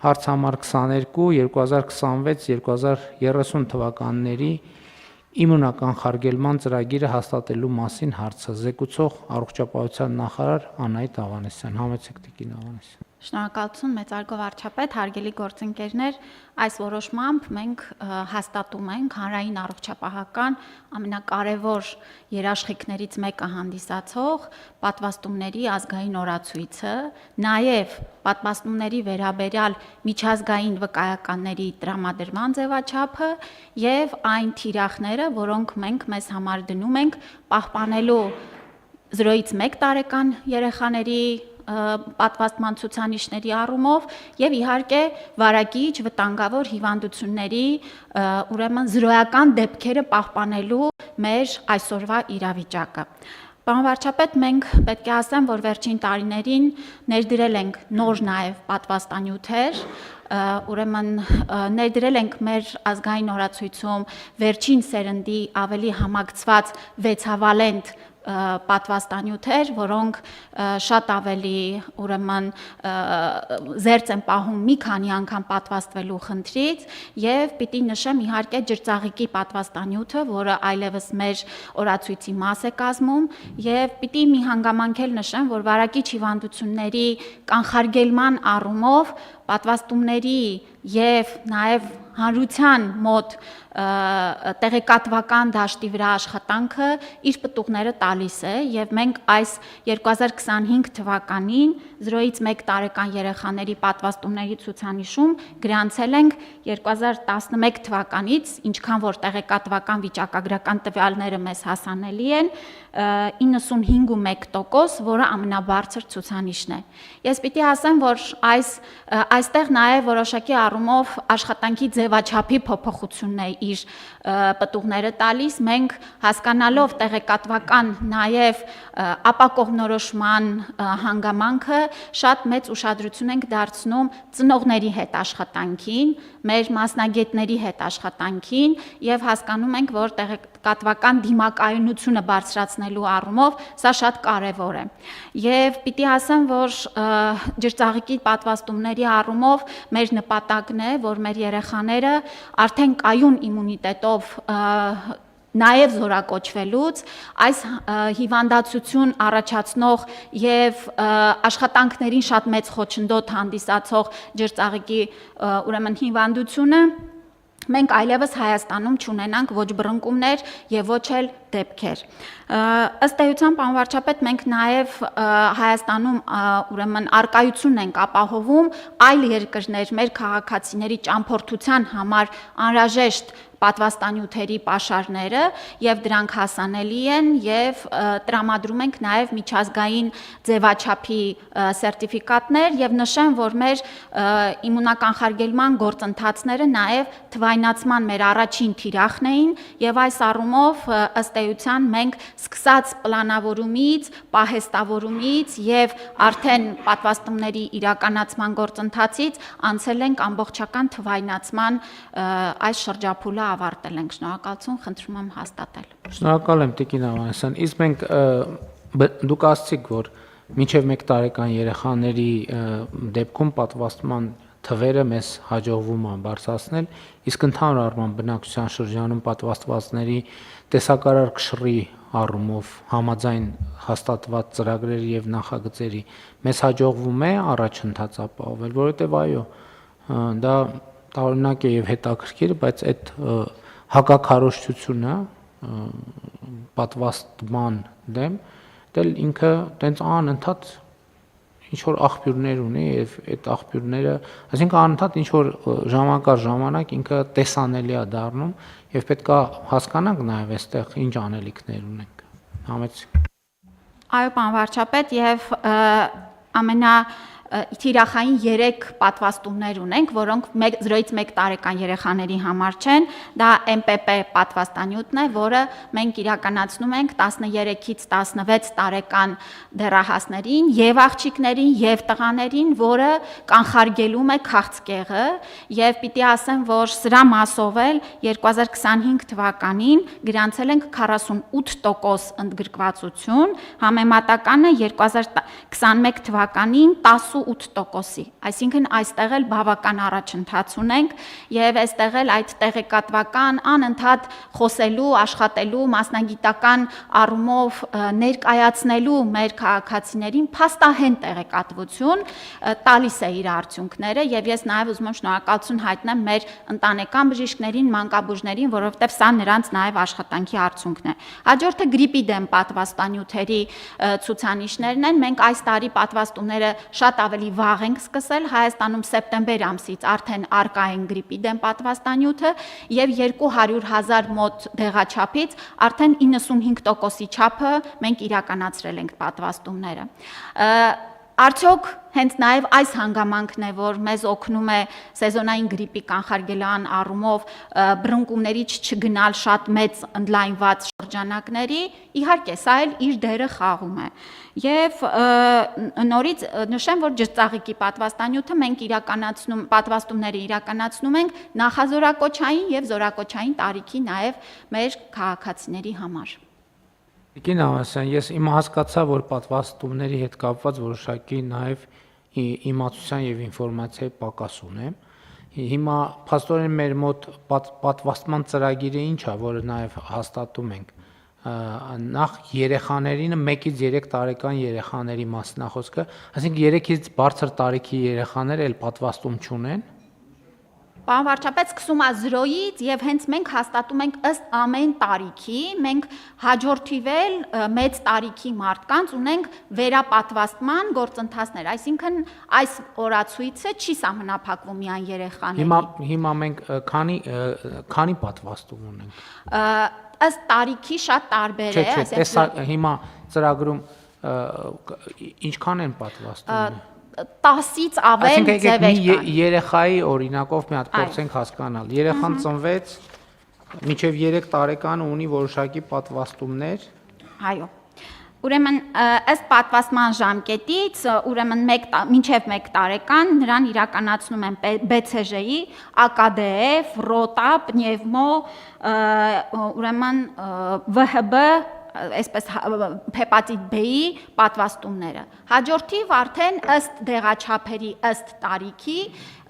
հարց համար 22 2026-2030 թվականների իմունականխարգելման ծրագիրը հաստատելու մասին հարցը զեկուցող առողջապահության նախարար Անահիտ Ավանեսյան։ Համեցեք Տիկին Ավանեսյան։ Շնորհակալություն մեծարգո վարչապետ, հարգելի գործընկերներ, այս որոշմամբ մենք հաստատում ենք հանրային առողջապահական ամենակարևոր երաշխիքներից մեկը հանդիսացող պատվաստումների ազգային օրացույցը, նաև պատվաստումների վերաբերյալ միջազգային վկայականների տրամադրման ձևաչափը եւ այն թիրախները, որոնք մենք մեզ համար դնում ենք պահպանելու 0-ից 1 տարեկան երեխաների պատվաստման ցուցանիշների առումով եւ իհարկե վարակիչ վտանգավոր հիվանդությունների ուրեմն զրոյական դեպքերը պահպանելու մեր այսօրվա իրավիճակը։ Պարոն վարչապետ, մենք պետք է ասեմ, որ վերջին տարիներին ներդրել ենք նոր նաև պատվաստանյութեր, ուրեմն ներդրել ենք մեր ազգային օրացույցում վերջին սերնդի ավելի համակցված 6-ավալենտ պատվաստանյութեր, որոնք շատ ավելի ուրեմն զերծ են պահում մի քանի անգամ պատվաստվելու խնդրից եւ պիտի նշեմ իհարկե ջրծաղիկի պատվաստանյութը, որը այլևս մեր օրացույցի մաս է կազմում եւ պիտի մի հանգամանքել նշեմ, որ վարակիչ հիվանդությունների կանխարգելման առումով պատվաստումների եւ նաեւ հանրության մոտ տեղեկատվական դաշտի վրա աշխատանքը իր պտուղները տալիս է եւ մենք այս 2025 թվականին 0-ից 1 տարեկան երեխաների պատվաստումների ցուցանիշում գրանցել ենք 2011 թվականից, ինչքան որ տեղեկատվական վիճակագրական տվյալները մեզ հասանելի են, 95.1%, որը ամենաբարձր ցուցանիշն է։ Ես պիտի ասեմ, որ այստեղ նաև որոշակի առումով աշխատանքի ձևաչափի փոփոխությունն է իր պտուղները տալիս, մենք հասկանալով տեղեկատվական նաև ապակողմնորոշման հանգամանքը շատ մեծ ուշադրություն ենք դարձնում ծնողների հետ աշխատանքին, մեր մասնագետների հետ աշխատանքին եւ հասկանում ենք, որ տեղեկատվական դիմակայունությունը բարձրացնելու առումով սա շատ կարեւոր է։ Եվ պիտի ասեմ, որ ջրծաղիկի պատվաստումների առումով մեր նպատակն է, որ մեր երեխաները արդեն կայուն իմունիտետով նաև զորակոչվելուց այս հիվանդացություն առաջացնող եւ աշխատանքներին շատ մեծ խոչընդոտ հանդիսացող ջրծաղիկի ուրեմն հիվանդությունը մենք այլևս Հայաստանում չունենանք ոչ բռնկումներ եւ ոչ էլ դեպքեր։ Ըստ էության, պարոն վարչապետ, մենք նաև Հայաստանում ուրեմն արկայություն ենք ապահովում այլ երկրներ մեր քաղաքացիների ճամփորդության համար անհրաժեշտ պատվաստանյութերի պաշարները եւ դրանք հասանելի են եւ տրամադրում ենք նաեւ միջազգային ձևաչափի սերտիֆիկատներ եւ նշեմ, որ մեր իմունականխարգելման գործընթացները նաեւ թվայնացման մեր առաջին թիրախն էին եւ այս առումով ըստ էության մենք սկսած պլանավորումից, պահեստավորումից եւ արդեն պատվաստումների իրականացման գործընթացից անցել ենք ամբողջական թվայնացման այս շրջափուլը ավարտել ենք։ Շնորհակալություն, խնդրում եմ հաստատել։ Շնորհակալ եմ Տիկին Ավանեսյան։ Իսկ մենք դուք ասացիք, որ մինչև 1 տարեկան երեխաների դեպքում պատվաստման թվերը մեզ հաջողվում է բարձրացնել, իսկ ընդհանուր առմամբ բնակչության շրջանում պատվաստվածների տեսակարար կշռի առումով համաձայն հաստատված ծրագրերի եւ նախագծերի մեզ հաջողվում է առաջընթաց ապահովել, որովհետեւ այո, դա տարօրինակ է եւ հետաքրքիր, բայց այդ հակաքարոզչությունը պատվաստման դեմ դել ինքը տենց անընդհատ ինչ որ աղբյուրներ ունի եւ այդ աղբյուրները, այսինքն անընդհատ ինչ որ ժամանակ ինքը տեսանելի է դառնում եւ պետքա հասկանանք նաեւ այստեղ ինչ անելիքներ ունենք։ Համեցեք։ Այո, պարոն վարչապետ, եւ թիրախային 3 պատվաստումներ ունենք, որոնք 0-ից 1 տարեկան երեխաների համար չեն, դա MPP պատվաստանյութն է, որը մենք իրականացնում ենք 13-ից 16 տարեկան դեռահասներին եւ աղջիկներին եւ տղաներին, որը կանխարգելում է քաղցկեղը եւ պիտի ասեմ, որ սրա մասով էլ 2025 թվականին գրանցել ենք 48% ընդգրկվածություն, համեմատականը 2021 թվականին 18 78%-ի, այսինքն այստեղ էլ բավական առաջընթաց ունենք եւ այստեղ էլ այդ տեղեկատվական անընդհատ խոսելու, աշխատելու, մասնագիտական առումով ներկայացնելու մեր քաղաքացիներին փաստահեն տեղեկատվություն տալիս է իր արդյունքները եւ ես նաեւ ուզում եմ շնորհակալություն հայտնեմ մեր ընտանեկան բժիշկներին, մանկաբույժներին, որովհետեւ սա նրանց նաեւ աշխատանքի արդյունքն է։ Հաջորդը գրիպի դեմ պատվաստանյութերի ցուցանիշներն են։ Մենք այս տարի պատվաստումները շատ ավելի վաղ ենք սկսել Հայաստանում սեպտեմբեր ամսից արդեն արկա են գրիպի դեմ պատվաստանյութը եւ 200,000 մոտ դեղաչափից արդեն 95%-ի չափը մենք իրականացրել ենք պատվաստումները։ Արդյոք հենց նաև այս հանգամանքն է, որ մեզ օգնում է սեզոնային գրիպի կանխարգելման առումով բռնկումներից չգնալ շատ մեծ ընդլայնված շրջանակների, իհարկե, սա էլ իր դերը խաղում է։ Եվ նորից նշեմ, որ ջրծաղիկի պատվաստանյութը մենք պատվաստումները իրականացնում ենք նախազորակոչային եւ զորակոչային տարիքի նաև մեր քաղաքացիների համար։ Տիկին Ավասյան, ես հիմա հասկացա, որ պատվաստումների հետ կապված որոշակի նաև իմացության եւ ինֆորմացիայի պակաս ունեմ։ Հիմա փաստորեն մեր մոտ պատվաստման ծրագիրը ինչ է, որը նաև հաստատում ենք։ Նախ երեխաներին 1-ից 3 տարեկան երեխաների մասին է խոսքը, այսինքն 3-ից բարձր տարիքի երեխաները էլ պատվաստում չունեն։ Պարոն վարչապետ, սկսում է 0-ից եւ հենց մենք հաստատում ենք ըստ ամեն տարիքի, մենք հաջորդիվել մեծ տարիքի մարդկանց ունենք վերապատվաստման գործընթացներ, այսինքն այս օրացույցը չի սահմանափակվում միայն երեխաների։ Հիմա մենք քանի պատվաստում ունենք։ Ըստ տարիքի շատ տարբեր է, այսինքն հիմա ծրագրում ինչքան են պատվաստում։ 10-ից ավել ձևեր կան։ Երեխայի օրինակով մի հատ փորձենք հասկանալ։ Երեխան ծնվեց, մինչև 3 տարեկան ունի որոշակի պատվաստումներ։ Այո։ Ուրեմն ըստ պատվաստման ժամկետից, ուրեմն մինչև 1 տարեկան նրան իրականացնում են BCG-ի, AKDF, ROTA, պնևմո, ուրեմն VHB, այսպես հեպատիտ B-ի պատվաստումները։ Հաջորդիվ արդեն ըստ դեղաչափերի, ըստ տարիքի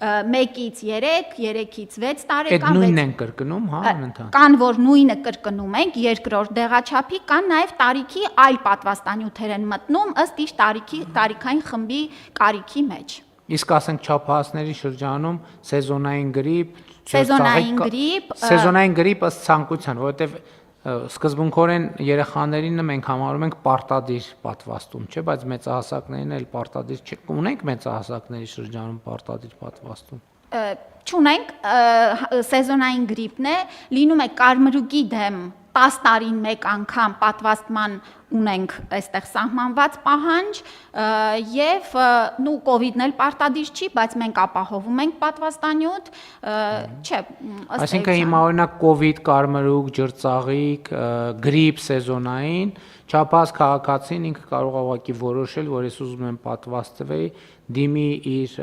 1-ից 3, 3-ից 6 տարեկան։ Այդ նույնն են կրկնում, հա, անընդհատ։ Կան, որ նույնը կրկնում ենք երկրորդ դեղաչափի, կան նաև տարիքի այլ պատվաստանյութեր են մտնում ըստ իր տարիքային խմբի կարիքի մեջ։ Իսկ ասենք չափահասների շրջանում սեզոնային գրիպ, սեզոնային գրիպ ըստ ցանկության, որովհետև սկզբունքորեն երեխաներին մենք համարում ենք պարտադիր պատվաստում, չէ՞, բայց մեծահասակներին էլ պարտադիր չէ։ Ունենք մեծահասակների շրջանում պարտադիր պատվաստում։ Չունենք, սեզոնային գրիպն է, լինում է կարմրուկի դեմ 10 տարին մեկ անգամ պատվաստման ունենք այստեղ սահմանված պահանջ եւ կովիդն էլ պարտադիր չի, բայց մենք ապահովում ենք պատվաստանյութ, չէ, այսինքն հիմա օրինակ կովիդ, կարմրուկ, ջրծաղիկ, գրիպ սեզոնային, չափահաս քաղաքացին ինքը կարող է ուղղակի որոշել, որ ես ուզում եմ պատվաստվեի, դիմի իր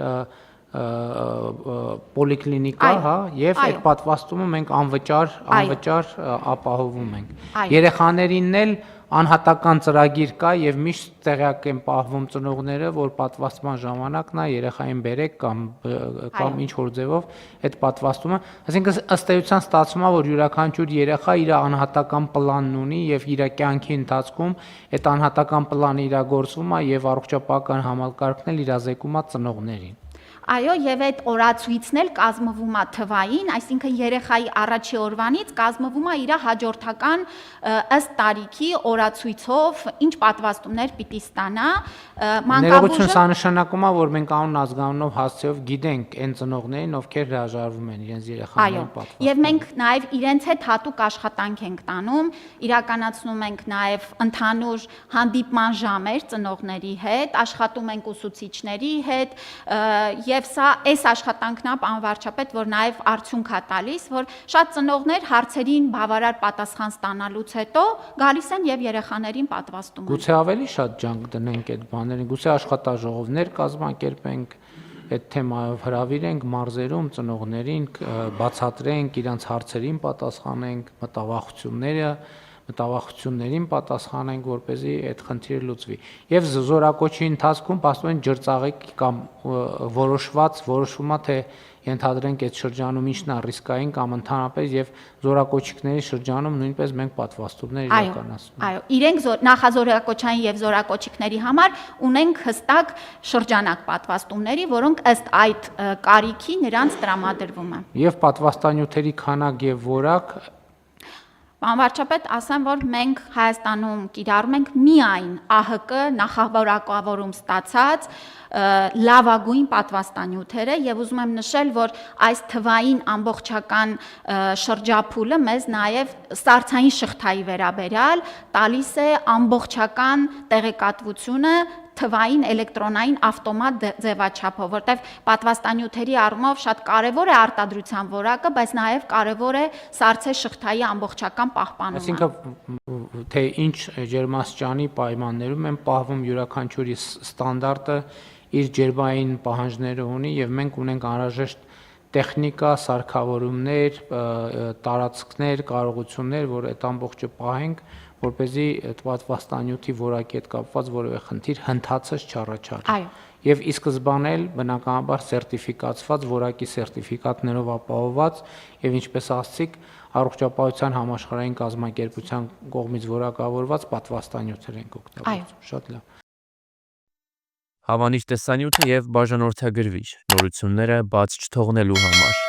պոլիկլինիկա, հա, եւ այդ պատվաստումը մենք անվճար ապահովում ենք։ Երեխաներինն էլ անհատական ծրագիր կա եւ միշտ տեղյակ են պահվում ծնողները, որ պատվաստման ժամանակ նա երեխային բերեք կամ ինչ որ ձևով այդ պատվաստումը, այսինքն ըստ էության ստացվում է, որ յուրաքանչյուր երեխա իր անհատական պլանն ունի եւ իր կյանքի ընթացքում այդ անհատական պլանը իրագործվում է եւ առողջապահական համակարգն էլ իրազեկում է ծնողներին։ Այո, եւ այդ օրացույցն էլ կազմվում է թվային, այսինքն երեխայի առաջի օրվանից կազմվում է իր հաջորդական ըստ տարիքի օրացույցով ինչ պատվաստումներ պիտի ստանա։ Ներողություն, սա նշանակում է, որ մենք անուն ազգանունով հասցեով գիտենք այն ծնողներին, ովքեր հրաժարվում են իրենց երեխաներին պատվաստել։ Եվ մենք նաեւ իրենց հետ հատուկ աշխատանք ենք տանում, իրականացնում ենք նաեւ ընդհանուր հանդիպման ժամեր ծնողների հետ, աշխատում ենք ուսուցիչների հետ եւ սա այս աշխատանքն է, պարոն վարչապետ, որ նաև արդյունք է տալիս, որ շատ ծնողներ հարցերին բավարար պատասխան ստանալուց հետո գալիս են եւ երեխաներին պատվաստում են։ Գուցե ավելի շատ ջանք դնենք այդ բաներին, գուցե աշխատաժողովներ կազմակերպենք, այդ թեմայով հրավիրենք մարզերում ծնողներին, բացատրենք, իրանց հարցերին պատասխանենք, մտավախությունները մտավախություններին պատասխանենք, որպեսզի այդ խնդիրը լուծվի։ Եվ զորակոչի ընթացքում պաստորեն ջրծաղիկ կամ որոշվում է, թե ենթադրենք այդ շրջանում ինչն է ռիսկային կամ ընդհանրապես եւ զորակոչիկների շրջանում նույնպես մենք պատվաստումներ իրականացնում։ Այո, իրենք նախազորակոչային եւ զորակոչիկների համար ունենք հստակ շրջանակ պատվաստումների, որոնք ըստ այդ կարիքի նրանց տրամադրվում է։ Եվ պատվաստանյութերի քանակ եւ որակ Պարոն վարչապետ, ասեմ, որ մենք Հայաստանում կիրառում ենք միայն ԱՀԿ նախավորակավորում ստացած լավագույն պատվաստանյութերը եւ ուզում եմ նշել, որ այս թվային ամբողջական շրջափուլը մեզ նաեւ սառցային շղթայի վերաբերյալ տալիս է ամբողջական տեղեկատվությունը թվային էլեկտրոնային ավտոմատ ձևաչափով, որտեղ պատվաստանյութերի առումով շատ կարևոր է արտադրության որակը, բայց նաև կարևոր է սառցե շղթայի ամբողջական պահպանումը։ Այսինքն թե ինչ ջերմաստիճանի պայմաններում են պահվում յուրաքանչյուրի ստանդարտը իր ջերմային պահանջները ունի եւ մենք ունենք անհրաժեշտ տեխնիկա, սարքավորումներ, տարածքներ, կարողություններ, որ այդ ամբողջը պահենք, որպեսզի այդ պատվաստանյութի որակի հետ կապված որևէ խնդիր հնդածած չառաջարկի։ Այո։ Եվ ի սկզբանե էլ բնականաբար սերտիֆիկացված, որակի սերտիֆիկատներով ապահովված եւ ինչպես ասացիք, առողջապահության համաշխարհային կազմակերպության կողմից որակավորված պատվաստանյութեր ենք օգտագործում։ Շատ լավ։ Հավանիչ տեսանյութը եւ բաժանորդագրվիչ նորությունները բաց չթողնելու համար